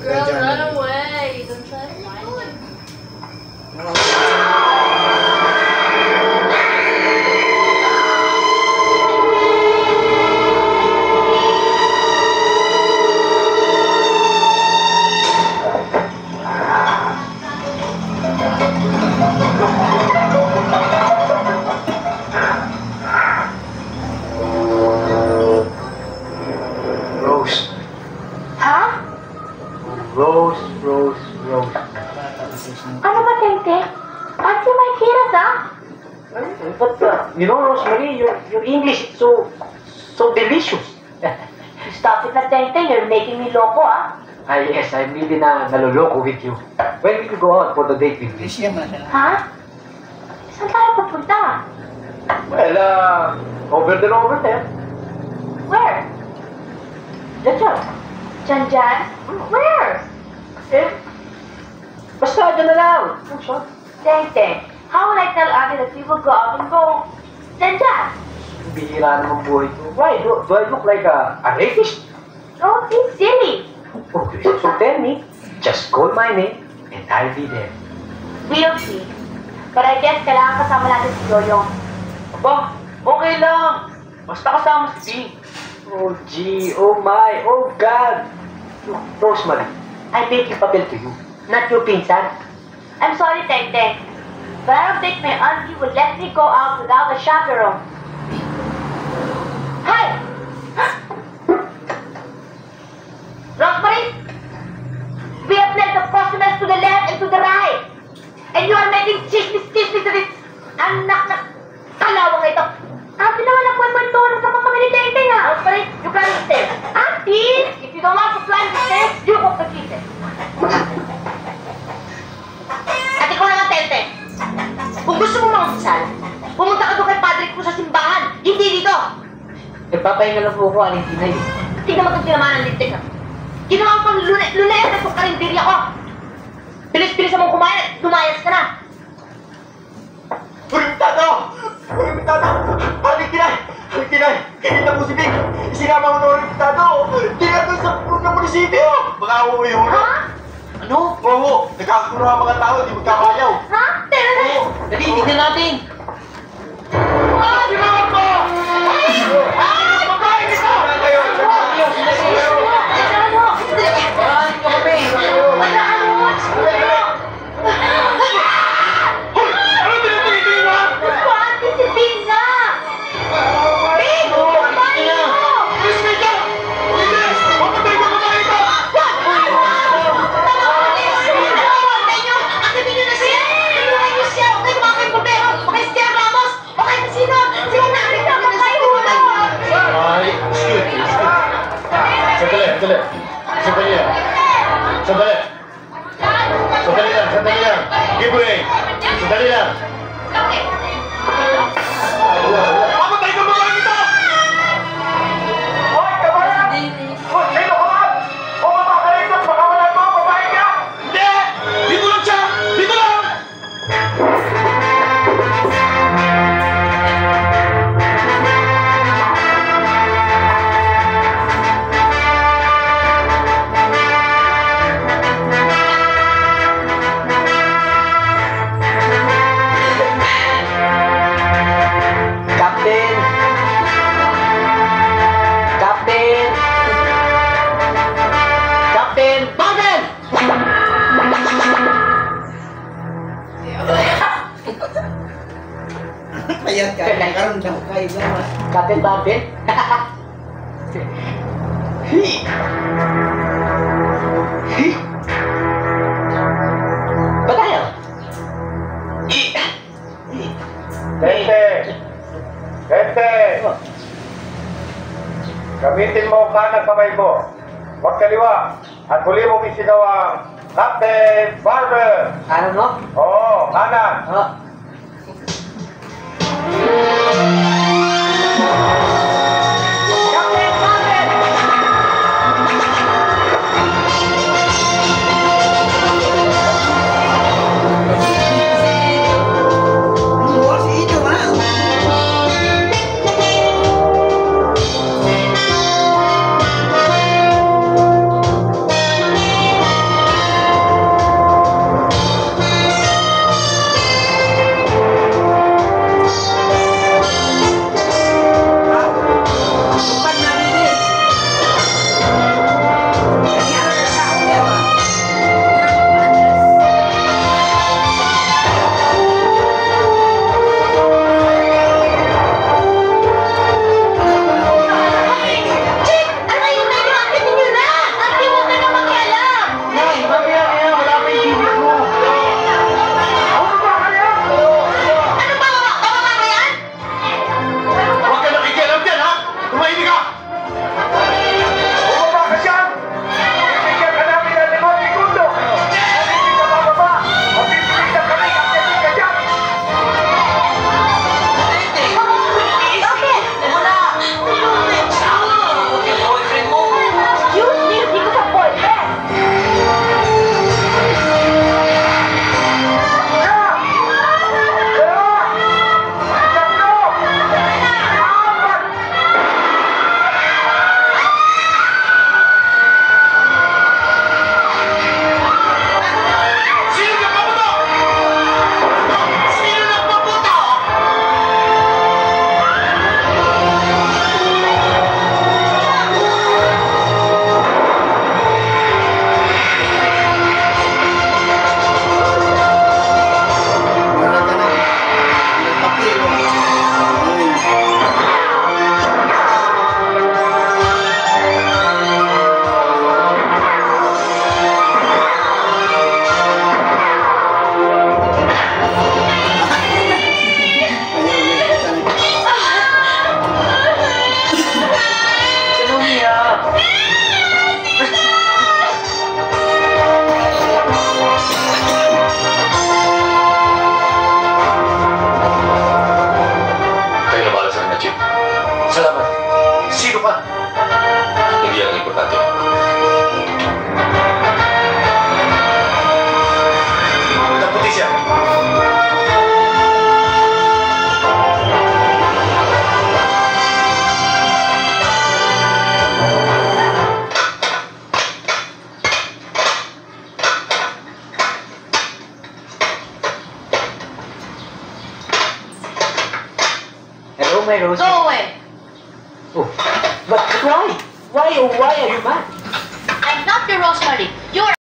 Girl, run away. Don't try to find him. Rose. Ha? Rose. Ano ba, Tente? Ate, may kiras, ha? But, you know, Rosemary, your English is so delicious. Stop it na, Tente. You're making me loco, ha? Yes, I'm really naloloko with you. When will you go out for the date with me? Ha? Saan tayo pupunta? Well, over there. Where? Diyan. Diyan? Where? Basta, dyan na lang. Tente, how will I tell Ate that we will go out and go? Diyan? Bihira naman buhay ko. Why? Do I look like a rapist? Oh, it's silly. Okay, so tell me, just call my name and I'll be there. We'll see. But I guess kailangan kasama natin si Yoyong. Aba, okay lang. Basta kasama si Ping. Oh, gee, oh my, oh God. Look, Rosemary, I make a papel to you, not your pinsan. I'm sorry, Tente. But I don't think my auntie would let me go out without a chaperone. Hi! Rosemary! We have led the customers to the left and to the right. And you are making chismis to this anak na kalawang na ito. Ate naman ang kwento-kwentuhan sa mga kami ni Tente nga. Rosemary, you climb the stairs. Auntie! If you don't want to climb the stairs, you walk the kitchen. Ate ko naman, Tente. Kung gusto mo mangisal, pumunta ka doon kay Padre ko sa simbahan, hindi dito. Nagpapahinga lang po ako, Aling Tinay. Tingnan mo itong tinamaan ng lintik ha. Ginawa ko lunayas na itong karinderya ko. Bilis-bilis mong kumain at lumayas ka na. Purimitado! Aling Tinay! Kanina po si Vic! Isinama mo na Purimitado! Tingnan doon sa munisipyo! Mga uuwi mo na! Ha? Ano? Oo! Nagkakagulo ang mga tao, di magkakayaw! Ha? Tera na! Oo! Dali, tignan natin! Ah! Ginawa ko! Ah! Babae nito! Ano tinitingin mo? Ate, si Ping nga! Ping! Babae mo! Miss Mika! Bilis! Papatay ko babae ito! Sandali lang! Give way! Sandali lang! Papatay ko babae ito! Hoy! Kabayan! Hoy! Sino ka ba? Bumaba ka rito! Baka wala mo! Babae ka! Hindi! Dito lang siya! Dito lang! Ayan ka, nagkaroon daw kayo naman. Kapit Babin? Ba tayo? Tente! Gamitin mo ang kanang kamay mo. Huwag kaliwa. At huli mong isigaw ang Captain Barber! Ano no? Oo, kanan! Oh. away, Rosie. Go away. Oh, but why? Why are you mad? I'm not your Rosemary. You're